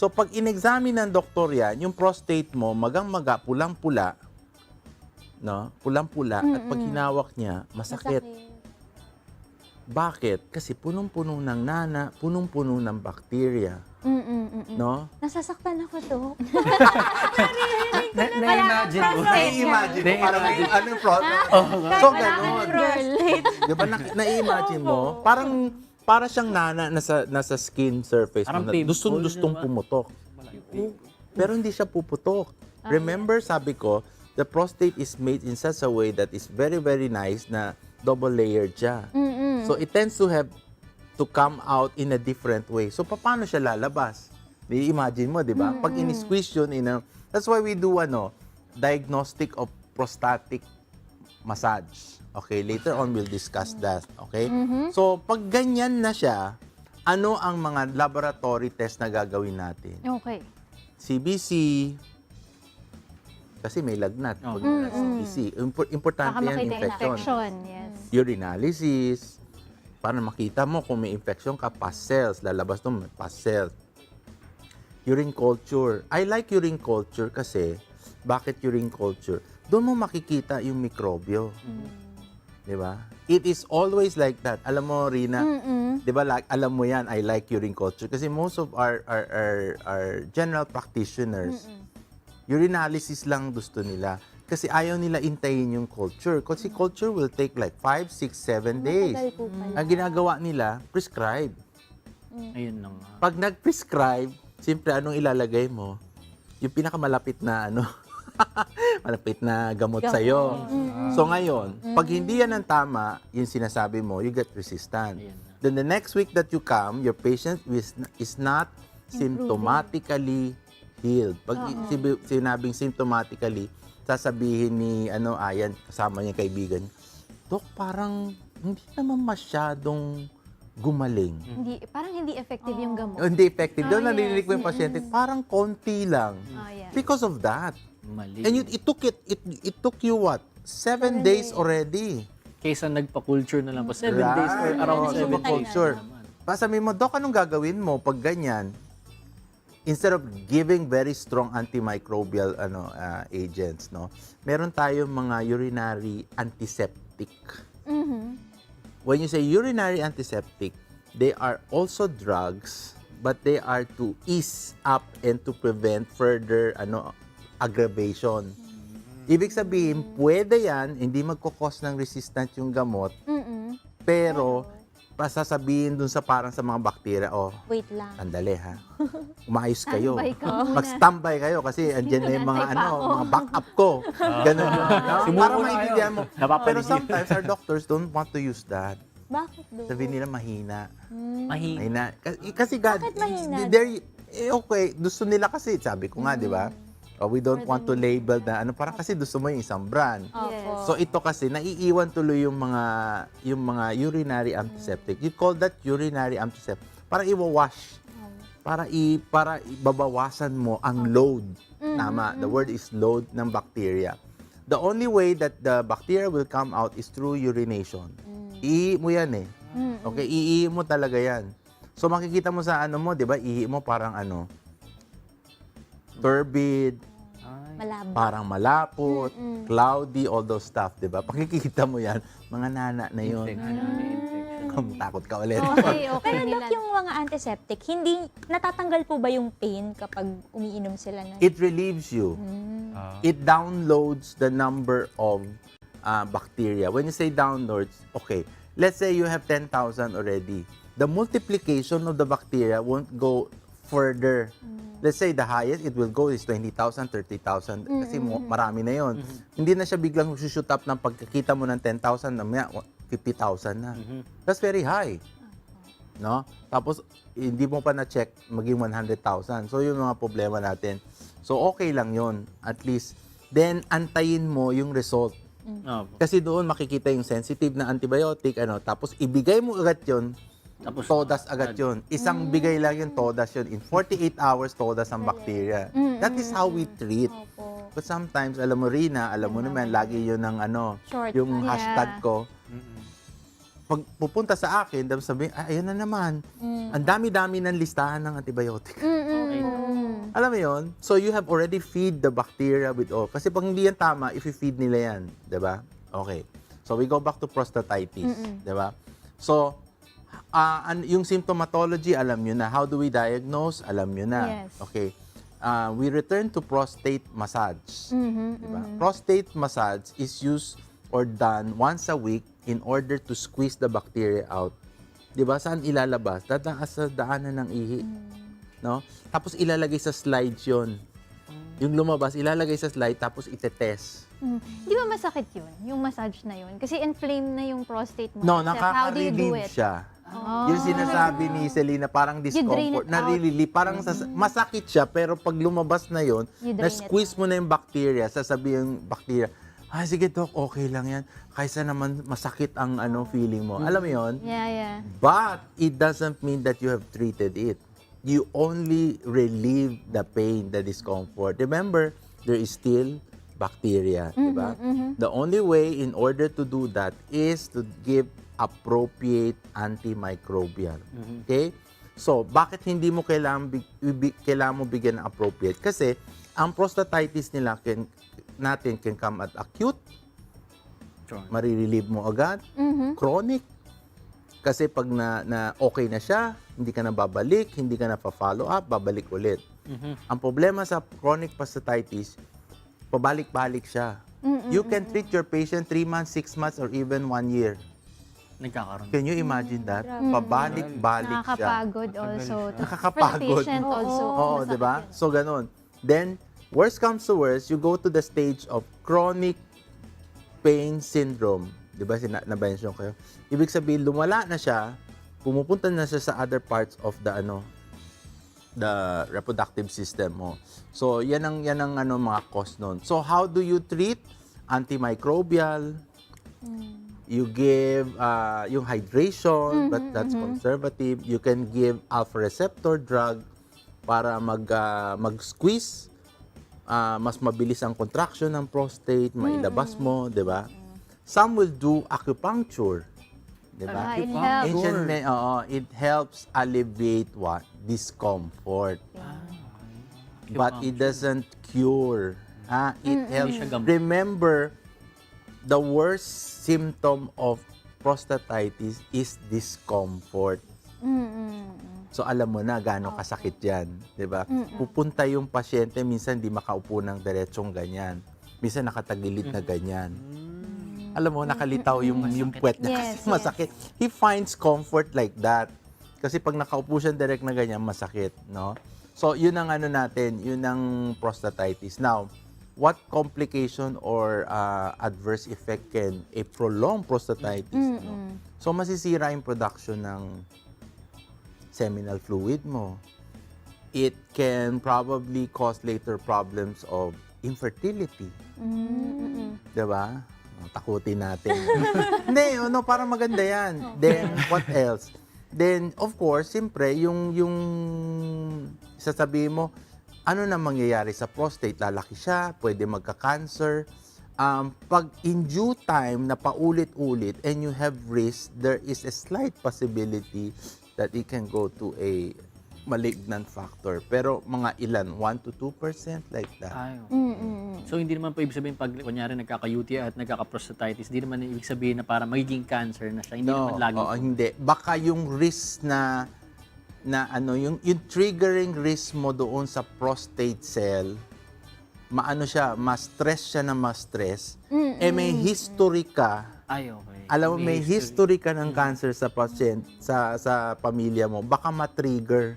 So, pag in-examine ng doktor yan, yung prostate mo, magang-maga, pulang-pula, no? Pulang-pula, at pag hinawak niya, masakit. Bakit? Kasi punong-puno ng nana, punong-puno ng bakterya. No? Nasasaktan ako to. Na-imagine ko. Na-imagine mo, parang ano yung So, gano'n. Di ba, na-imagine mo? Para siyang nana nasa skin surface Parang mo. pimple, Gustong di ba? pumutok. Pero hindi siya puputok. Remember, sabi ko, the prostate is made in such a way that is very, very nice na double layered siya. So, it tends to have to come out in a different way. So, paano siya lalabas? I-imagine mo, di ba? Pag in-squeeze yun, that's why we do, diagnostic of prostatic massage. Okay, later on we'll discuss that. Okay? So, pag ganyan na siya, ano ang mga laboratory test na gagawin natin? Okay. CBC, kasi may lagnat. Pag CBC. Importante Baka yan, makita infection. infection. Yes. Urinalysis, para makita mo kung may infection ka, pus cells, lalabas doon, pus cells. Urine culture. I like urine culture kasi, bakit urine culture? Doon mo makikita yung mikrobyo. Di ba? It is always like that. Alam mo, Rina, di ba, alam mo yan, I like urine culture. Kasi most of our general practitioners, urinalysis lang gusto nila. Kasi ayaw nila intayin yung culture. Kasi culture will take like 5, 6, 7 days. Matagal po pala. Ang ginagawa nila, prescribe. Ayun na nga. Pag nag-prescribe, siyempre anong ilalagay mo? Yung pinakamalapit na malapit na gamot sa'yo. So ngayon, pag hindi yan ang tama, yung sinasabi mo, you get resistant. Ayan na. Then the next week that you come, your patient is not symptomatically healed. Pag sinabing symptomatically, sasabihin ni Ayan, kasama niya kaibigan, Dok, parang hindi naman masyadong gumaling. Parang hindi effective yung gamot. Hindi effective. Doon Ah, narinig yes. ko yung pasyente, parang konti lang. Yeah. Because of that. Mali. And it took you what? 7 days already. Kaysa nagpa-culture na lang po. 7 Right. days or around Oo, 7 days. culture. naman. Sabi mo, Dok, anong gagawin mo pag ganyan? Instead of giving very strong antimicrobial agents, no? Meron tayong mga urinary antiseptic. When you say urinary antiseptic, they are also drugs, but they are to ease up and to prevent further aggravation. Ibig sabihin, pwede yan, hindi magkukos ng resistant yung gamot, pero pasasabihin dun sa parang sa mga bakterya, Wait lang. andali ha, umayos kayo. Standby ka muna. Mag-standby kayo kasi andyan na yung mga mga backup ko. Ganun yun. Para maintindihan mo. Pero sometimes our doctors don't want to use that. Bakit do? Sabihin nila mahina. Mahina. Kasi God, Bakit mahina? okay, gusto nila kasi, sabi ko nga, di ba? We don't want to label na, parang kasi gusto mo yung isang brand. Opo. So ito kasi, naiiwan tuloy yung mga urinary antiseptic. You call that urinary antiseptic. Para i-wash. Para ibabawasan mo ang load. Tama, the word is load ng bacteria. The only way that the bacteria will come out is through urination. Ihi mo yan eh. Okay, ihi mo talaga yan. So makikita mo sa mo, 'di ba? Ihi mo parang turbid, Malabo. parang malapot, cloudy, all those stuff, 'di ba? Pakikita mo yan, mga nana na 'yon. Takot ka ulit. Okay. Pero nila. Dok, yung mga antiseptic, hindi natatanggal po ba yung pain kapag umiinom sila na? It relieves you. It downloads the number of bacteria. When you say downloads, okay, let's say you have 10,000 already. The multiplication of the bacteria won't go further. Let's say the highest it will go is 20,000, 30,000 kasi marami na yon. Hindi na siya biglang shoot up ng pagkakita mo ng 10,000 na 50,000 na. That's very high. No? Tapos hindi mo pa na-check maging 100,000. So yung mga problema natin. So okay lang yon at least. Then antayin mo yung result. Kasi doon makikita yung sensitive na antibiotic, tapos ibigay mo agad yun, Tapos, todas agad yun. Isang bigay lang yung todas yun. In 48 hours, todas ang bacteria. That is how we treat. But sometimes, alam mo Rina, alam mo naman, lagi yun ng Short. yung hashtag ko. Pag pupunta sa akin, tapos sabihin, ayun na naman. Ang dami-dami ng listahan ng antibiotic. okay. Alam mo yun? So you have already feed the bacteria with all. Kasi pag hindi yan tama, if you feed nila yan, di ba? Okay. So we go back to prostatitis, di ba? So, yung symptomatology, alam nyo na. How do we diagnose? Alam nyo na. Yes. Okay. We return to prostate massage. Diba? Prostate massage is used or done once a week in order to squeeze the bacteria out. Diba? Saan ilalabas? Dadaas sa daanan ng ihi. No? Tapos ilalagay sa slides yon. Yung lumabas, ilalagay sa slide, tapos itetest. Di ba masakit yun? Yung massage na yun? Kasi inflame na yung prostate mo. No, Sir, how do you do nakaka-relieve it? siya. Oh. Yung sinasabi ni Selena, parang drain discomfort, it out. naririli, parang masakit siya, pero pag lumabas na yon, You drain it na-squeeze mo na yung bacteria, sasabihin yung bacteria, sige doc, okay lang yan, kaysa naman masakit ang feeling mo. Alam mo yon? Yeah. But it doesn't mean that you have treated it. You only relieve the pain, the discomfort. Remember, there is still bacteria, di ba? The only way in order to do that is to give appropriate antimicrobial. Okay? So, bakit hindi mo kailangan mo bigyan ng appropriate? Kasi, ang prostatitis nila natin can come at acute, marirelieve mo agad, chronic. Kasi pag na okay na siya, hindi ka na babalik, hindi ka na pa-follow up, babalik ulit. Ang problema sa chronic prostatitis, pabalik-balik siya. You can treat your patient 3 months, 6 months, or even 1 year. Nagkakaroon. Can you imagine that? Pabalik-balik siya. Nakakapagod also. Nakakapagod. For the patient also. Oo, di ba? So, ganun. Then, worst comes to worst, you go to the stage of chronic pain syndrome. Di ba? Na-mention kayo. Ibig sabihin, lumala na siya, pumupunta na siya sa other parts of the reproductive system mo. So, yan ang mga cause nun. So, how do you treat? Antimicrobial. You give yung hydration, but that's conservative. You can give alpha receptor drug para mag-squeeze. Mas mabilis ang contraction ng prostate, mailabas mo, di ba? Some will do acupuncture. Di ba? It helps. It helps alleviate what? Discomfort. But it doesn't cure. It helps. Remember, the worst symptom of prostatitis is discomfort. So alam mo na gaano kasakit yan, 'di ba? Pupunta yung pasyente, minsan di makaupo ng diretsong ganyan. Minsan nakatagilid na ganyan. Alam mo, nakalitaw yung puwet niya kasi masakit. He finds comfort like that. Kasi pag nakaupo siya direct na ganyan, masakit, no? So yun ang natin, yun ang prostatitis. Now, what complication or adverse effect can a prolonged prostatitis? No? So, masisira yung production ng seminal fluid mo. It can probably cause later problems of infertility. Diba? Takutin natin. Hindi, parang maganda yan. Then, what else? Then, of course, siyempre, yung sasabihin mo, ano na mangyayari sa prostate? Lalaki siya, pwede magka-cancer. Pag in due time na paulit-ulit and you have risk, there is a slight possibility that it can go to a malignant factor. Pero mga ilan? 1 to 2% like that. So, hindi naman po ibig sabihin pag kunyari nagkaka-UTI at nagkaka-prostatitis, hindi naman ibig sabihin na para magiging cancer na siya. Hindi naman lagi. Hindi. Baka yung risk yung triggering risk mo doon sa prostate cell, ma-stress siya na ma-stress, may history ka. Okay. Alam mo, may history ka ng cancer sa patient, sa pamilya mo, baka ma-trigger.